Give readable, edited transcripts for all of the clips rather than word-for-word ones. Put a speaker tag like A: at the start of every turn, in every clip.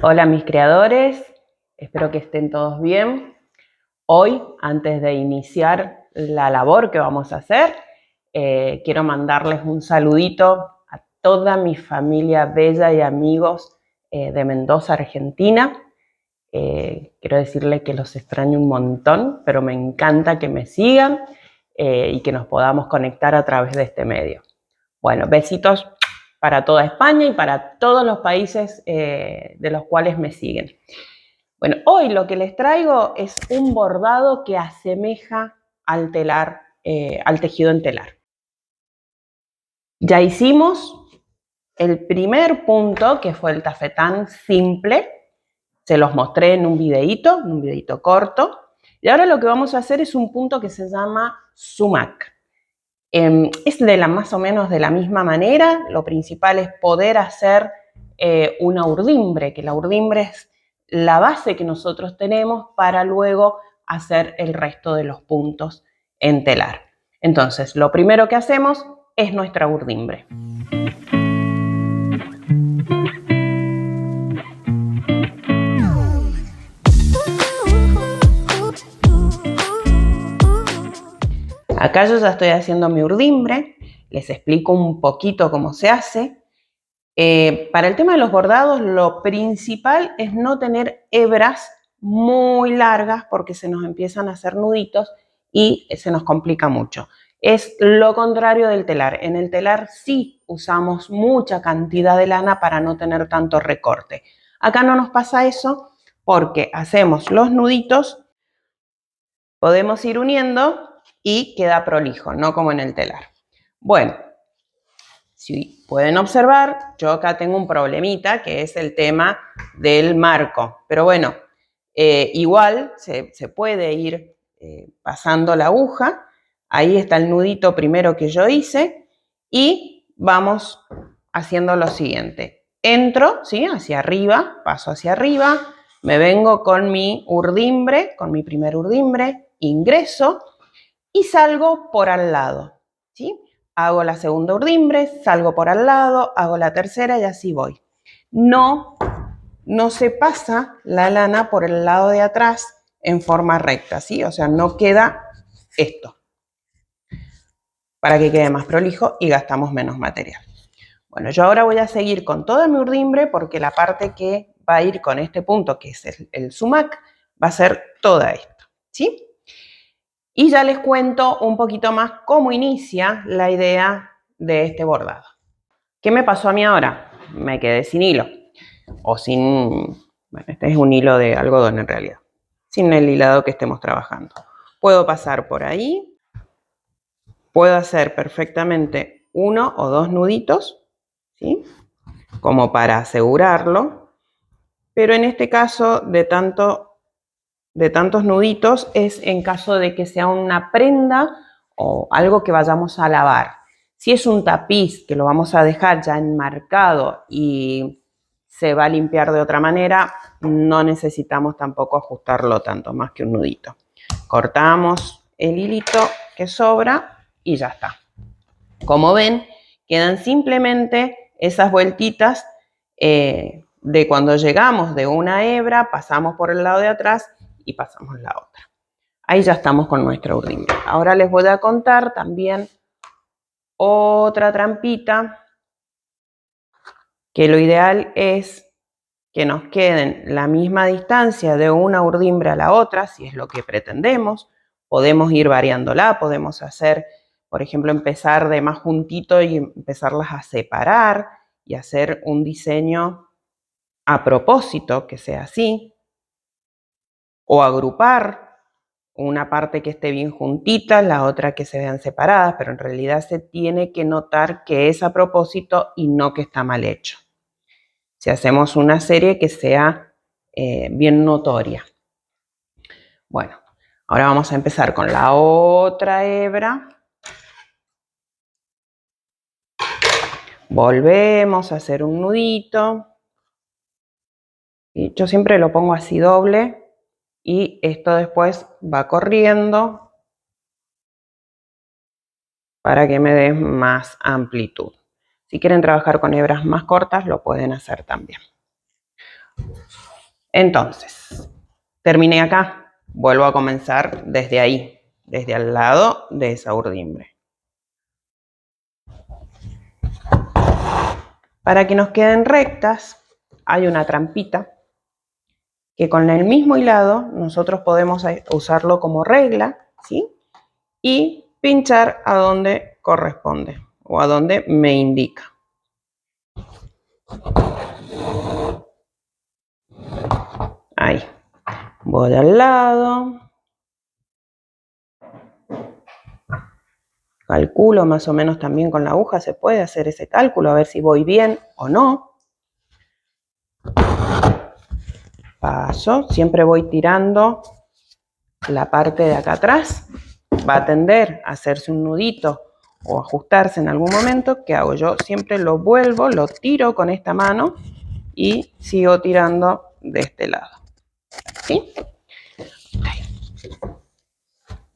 A: Hola mis creadores, espero que estén todos bien. Hoy, antes de iniciar la labor que vamos a hacer, quiero mandarles un saludito a toda mi familia bella y amigos de Mendoza, Argentina. Quiero decirles que los extraño un montón, pero me encanta que me sigan y que nos podamos conectar a través de este medio. Bueno, besitos para toda España y para todos los países de los cuales me siguen. Bueno, hoy lo que les traigo es un bordado que asemeja al telar, al tejido en telar. Ya hicimos el primer punto, que fue el tafetán simple. Se los mostré en un videíto corto. Y ahora lo que vamos a hacer es un punto que se llama sumac. Es más o menos de la misma manera. Lo principal es poder hacer una urdimbre, que la urdimbre es la base que nosotros tenemos para luego hacer el resto de los puntos en telar. Entonces, lo primero que hacemos es nuestra urdimbre. Acá yo ya estoy haciendo mi urdimbre, les explico un poquito cómo se hace. Para el tema de los bordados, lo principal es no tener hebras muy largas porque se nos empiezan a hacer nuditos y se nos complica mucho. Es lo contrario del telar. En el telar sí usamos mucha cantidad de lana para no tener tanto recorte. Acá no nos pasa eso porque hacemos los nuditos, podemos ir uniendo y queda prolijo, no como en el telar. Bueno, si pueden observar, yo acá tengo un problemita que es el tema del marco. Pero bueno, igual se puede ir pasando la aguja. Ahí está el nudito primero que yo hice y vamos haciendo lo siguiente. Entro, ¿sí? Hacia arriba, paso hacia arriba, me vengo con mi urdimbre, con mi primer urdimbre, ingreso y salgo por al lado, ¿sí? Hago la segunda urdimbre, salgo por al lado, hago la tercera y así voy. No se pasa la lana por el lado de atrás en forma recta, ¿sí? O sea, no queda esto, para que quede más prolijo y gastamos menos material. Bueno, yo ahora voy a seguir con toda mi urdimbre porque la parte que va a ir con este punto, que es el sumac, va a ser toda esta, ¿sí? Y ya les cuento un poquito más cómo inicia la idea de este bordado. ¿Qué me pasó a mí ahora? Me quedé sin hilo. O sin... Bueno, este es un hilo de algodón en realidad. Sin el hilado que estemos trabajando. Puedo pasar por ahí. Puedo hacer perfectamente 1 o 2 nuditos, ¿sí? Como para asegurarlo. Pero en este caso, de tantos nuditos, es en caso de que sea una prenda o algo que vayamos a lavar. Si es un tapiz que lo vamos a dejar ya enmarcado y se va a limpiar de otra manera, no necesitamos tampoco ajustarlo tanto, más que un nudito. Cortamos el hilito que sobra y ya está. Como ven, quedan simplemente esas vueltitas de cuando llegamos de una hebra, pasamos por el lado de atrás y pasamos la otra. Ahí ya estamos con nuestra urdimbre. Ahora les voy a contar también otra trampita, que lo ideal es que nos queden la misma distancia de una urdimbre a la otra, si es lo que pretendemos. Podemos ir variándola, podemos hacer, por ejemplo, empezar de más juntito y empezarlas a separar y hacer un diseño a propósito que sea así, o agrupar una parte que esté bien juntita, la otra que se vean separadas, pero en realidad se tiene que notar que es a propósito y no que está mal hecho. Si hacemos una serie que sea bien notoria. Bueno, ahora vamos a empezar con la otra hebra. Volvemos a hacer un nudito. Y yo siempre lo pongo así doble y esto después va corriendo para que me dé más amplitud. Si quieren trabajar con hebras más cortas, lo pueden hacer también. Entonces, terminé acá, vuelvo a comenzar desde ahí, desde al lado de esa urdimbre. Para que nos queden rectas, hay una trampita que con el mismo hilado nosotros podemos usarlo como regla, ¿sí? Y pinchar a donde corresponde o a donde me indica. Ahí. Voy al lado. Calculo más o menos también con la aguja, se puede hacer ese cálculo, a ver si voy bien o no. Paso, siempre voy tirando la parte de acá atrás. Va a tender a hacerse un nudito o ajustarse en algún momento. ¿Qué hago yo? Siempre lo vuelvo, lo tiro con esta mano y sigo tirando de este lado. ¿Sí?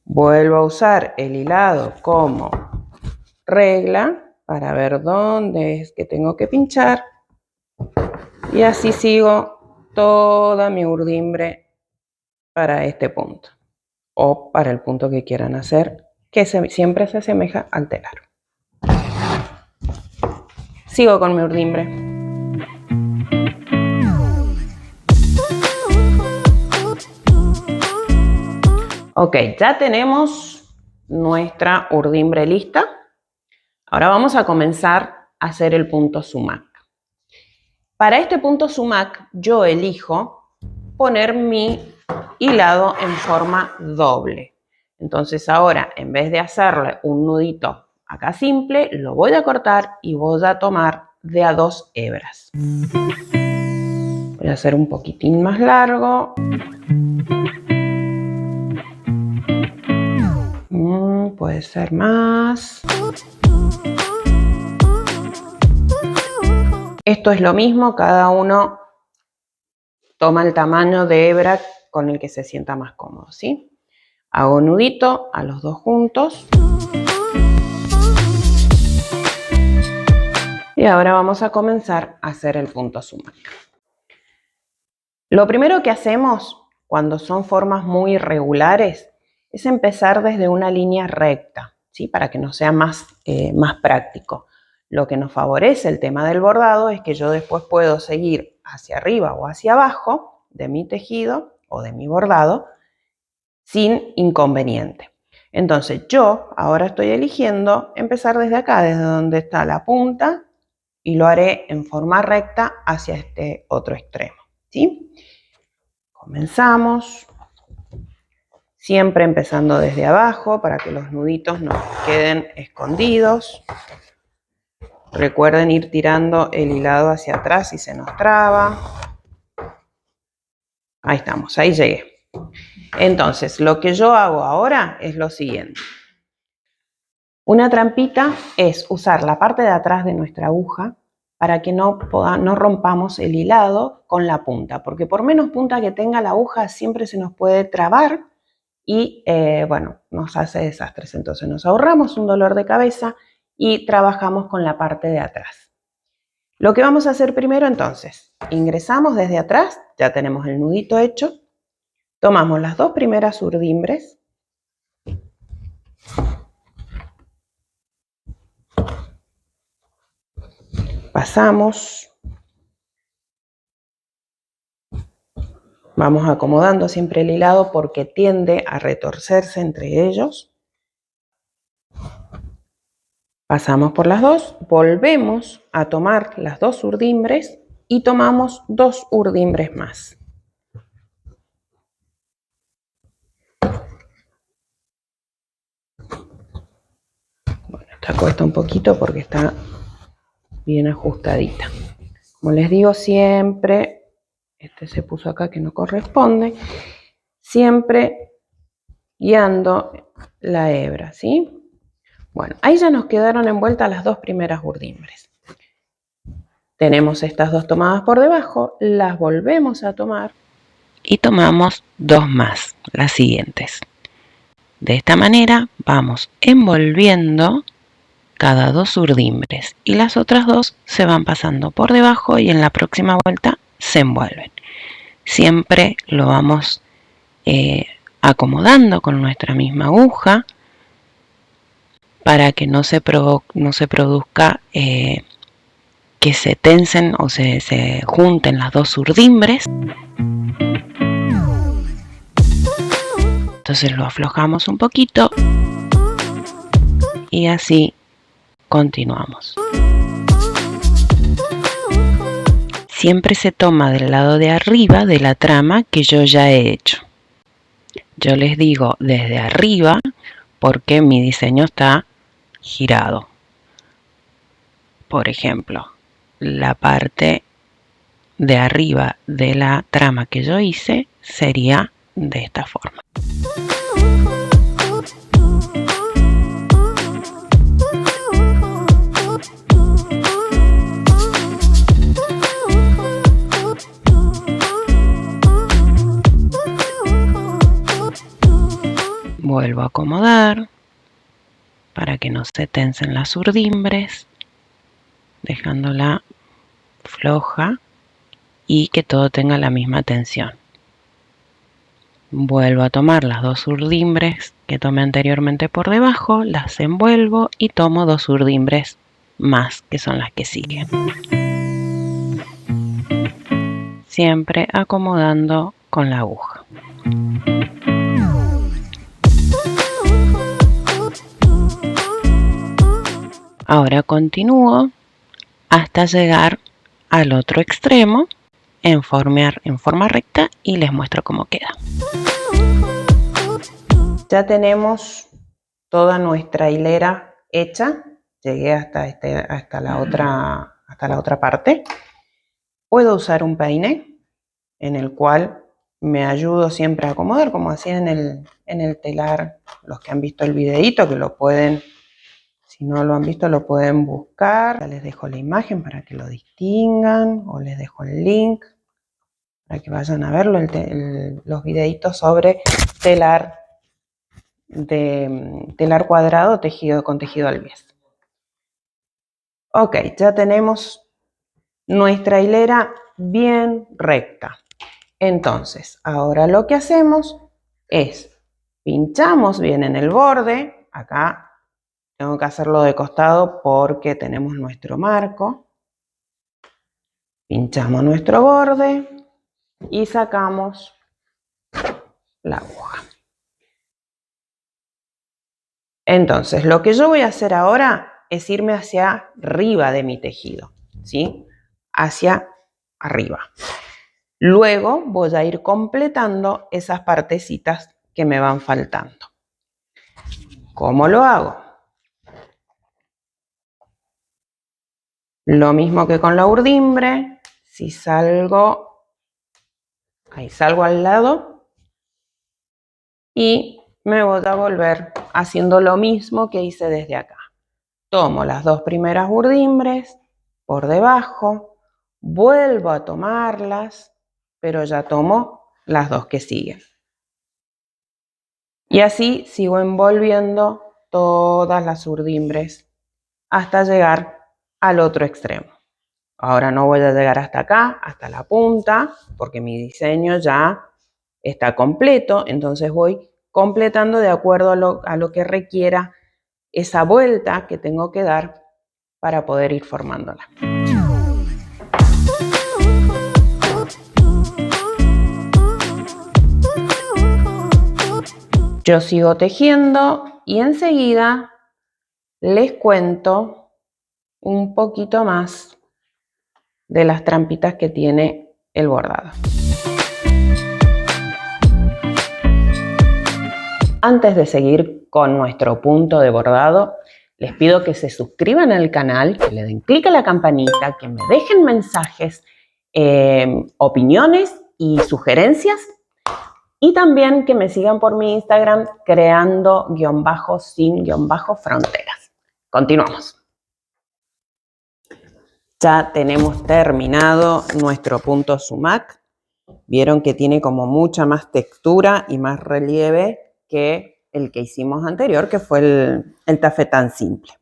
A: Vuelvo a usar el hilado como regla para ver dónde es que tengo que pinchar. Y así sigo toda mi urdimbre para este punto o para el punto que quieran hacer, que siempre se asemeja al telar. Sigo con mi urdimbre. Ok, ya tenemos nuestra urdimbre lista. Ahora vamos a comenzar a hacer el punto sumac. Para este punto sumac yo elijo poner mi hilado en forma doble. Entonces ahora, en vez de hacerle un nudito acá simple, lo voy a cortar y voy a tomar de a 2 hebras. Voy a hacer un poquitín más largo. Puede ser más. Esto es lo mismo, cada uno toma el tamaño de hebra con el que se sienta más cómodo, ¿sí? Hago nudito a los dos juntos. Y ahora vamos a comenzar a hacer el punto sumac. Lo primero que hacemos cuando son formas muy irregulares es empezar desde una línea recta, ¿sí? Para que nos sea más práctico. Lo que nos favorece el tema del bordado es que yo después puedo seguir hacia arriba o hacia abajo de mi tejido o de mi bordado sin inconveniente. Entonces yo ahora estoy eligiendo empezar desde acá, desde donde está la punta, y lo haré en forma recta hacia este otro extremo, ¿sí? Comenzamos, siempre empezando desde abajo para que los nuditos no queden escondidos. Recuerden ir tirando el hilado hacia atrás si se nos traba. Ahí estamos, ahí llegué. Entonces, lo que yo hago ahora es lo siguiente. Una trampita es usar la parte de atrás de nuestra aguja para que no rompamos el hilado con la punta, porque por menos punta que tenga la aguja siempre se nos puede trabar y bueno, nos hace desastres. Entonces nos ahorramos un dolor de cabeza y trabajamos con la parte de atrás. Lo que vamos a hacer primero entonces, ingresamos desde atrás, ya tenemos el nudito hecho, tomamos las dos primeras urdimbres, pasamos, vamos acomodando siempre el hilado porque tiende a retorcerse entre ellos. Pasamos por las dos, volvemos a tomar las dos urdimbres y tomamos dos urdimbres más. Bueno, esta cuesta un poquito porque está bien ajustadita. Como les digo siempre, este se puso acá que no corresponde, siempre guiando la hebra, ¿sí? Bueno, ahí ya nos quedaron envueltas las dos primeras urdimbres. Tenemos estas dos tomadas por debajo, las volvemos a tomar y tomamos dos más, las siguientes. De esta manera vamos envolviendo cada dos urdimbres y las otras dos se van pasando por debajo y en la próxima vuelta se envuelven.
B: Siempre lo vamos acomodando con nuestra misma aguja para que no se produzca que se tensen o se junten las dos urdimbres. Entonces lo aflojamos un poquito y así continuamos. Siempre se toma del lado de arriba de la trama que yo ya he hecho. Yo les digo desde arriba porque mi diseño está girado. Por ejemplo, la parte de arriba de la trama que yo hice sería de esta forma. Vuelvo a acomodar para que no se tensen las urdimbres, dejándola floja y que todo tenga la misma tensión. Vuelvo a tomar las dos urdimbres que tomé anteriormente por debajo, las envuelvo y tomo dos urdimbres más, que son las que siguen. Siempre acomodando con la aguja. Ahora continúo hasta llegar al otro extremo en forma recta y les muestro cómo queda.
A: Ya tenemos toda nuestra hilera hecha. Llegué hasta la otra parte. Puedo usar un peine en el cual me ayudo siempre a acomodar, como hacía en el telar. Los que han visto el videito, que lo pueden, si no lo han visto, lo pueden buscar. Ya les dejo la imagen para que lo distingan, o les dejo el link para que vayan a verlo, los videitos sobre telar cuadrado con tejido al bies. Ok, ya tenemos nuestra hilera bien recta. Entonces, ahora lo que hacemos es pinchamos bien en el borde. Acá tengo que hacerlo de costado porque tenemos nuestro marco. Pinchamos nuestro borde y sacamos la aguja. Entonces, lo que yo voy a hacer ahora es irme hacia arriba de mi tejido, ¿sí? Hacia arriba. Luego voy a ir completando esas partecitas que me van faltando. ¿Cómo lo hago? Lo mismo que con la urdimbre. Si salgo, ahí salgo al lado y me voy a volver haciendo lo mismo que hice desde acá. Tomo las dos primeras urdimbres por debajo, vuelvo a tomarlas, pero ya tomo las dos que siguen. Y así sigo envolviendo todas las urdimbres hasta llegar al otro extremo. Ahora no voy a llegar hasta acá, hasta la punta, porque mi diseño ya está completo, entonces voy completando de acuerdo a lo que requiera esa vuelta que tengo que dar para poder ir formándola. Yo sigo tejiendo y enseguida les cuento un poquito más de las trampitas que tiene el bordado. Antes de seguir con nuestro punto de bordado, les pido que se suscriban al canal, que le den clic a la campanita, que me dejen mensajes, opiniones y sugerencias, y también que me sigan por mi Instagram creando_sin_fronteras. Continuamos. Ya tenemos terminado nuestro punto sumac. Vieron que tiene como mucha más textura y más relieve que el que hicimos anterior, que fue el tafetán simple.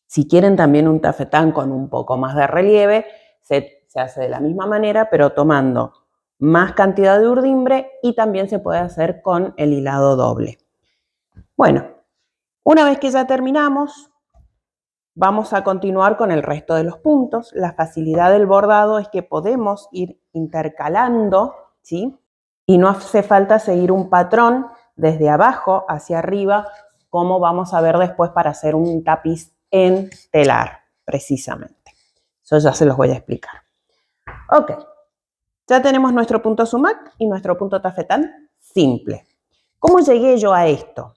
A: Si quieren también un tafetán con un poco más de relieve, se hace de la misma manera, pero tomando más cantidad de urdimbre y también se puede hacer con el hilado doble. Bueno, una vez que ya terminamos, vamos a continuar con el resto de los puntos. La facilidad del bordado es que podemos ir intercalando, ¿sí? Y no hace falta seguir un patrón desde abajo hacia arriba, como vamos a ver después para hacer un tapiz en telar, precisamente. Eso ya se los voy a explicar. Ok, ya tenemos nuestro punto sumac y nuestro punto tafetán simple. ¿Cómo llegué yo a esto?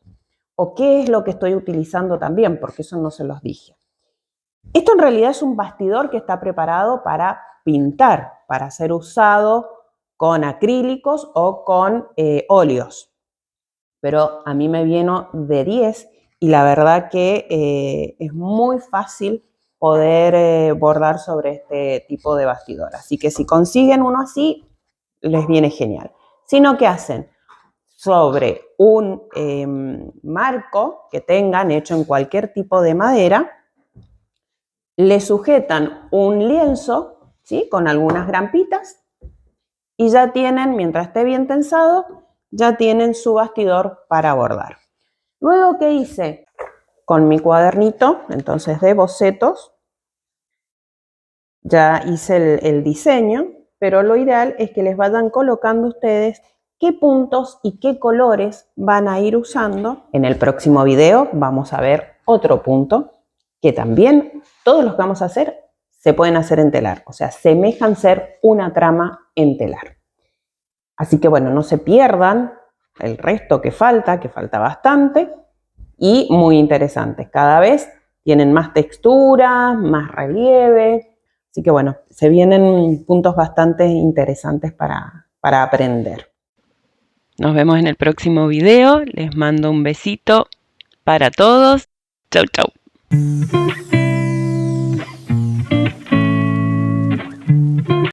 A: ¿O qué es lo que estoy utilizando también? Porque eso no se los dije. Esto en realidad es un bastidor que está preparado para pintar, para ser usado con acrílicos o con óleos. Pero a mí me vino de 10 y la verdad que es muy fácil poder bordar sobre este tipo de bastidor. Así que si consiguen uno así, les viene genial. Si no, ¿qué hacen? Sobre un marco que tengan hecho en cualquier tipo de madera, le sujetan un lienzo, ¿sí? Con algunas grampitas y ya tienen, mientras esté bien tensado, ya tienen su bastidor para bordar. Luego, ¿qué hice? Con mi cuadernito, entonces de bocetos, ya hice el diseño, pero lo ideal es que les vayan colocando ustedes qué puntos y qué colores van a ir usando. En el próximo video vamos a ver otro punto que también todos los que vamos a hacer se pueden hacer en telar, o sea, semejan ser una trama en telar. Así que bueno, no se pierdan el resto que falta bastante y muy interesantes. Cada vez tienen más textura, más relieve. Así que bueno, se vienen puntos bastante interesantes para aprender.
B: Nos vemos en el próximo video. Les mando un besito para todos. Chau, chau.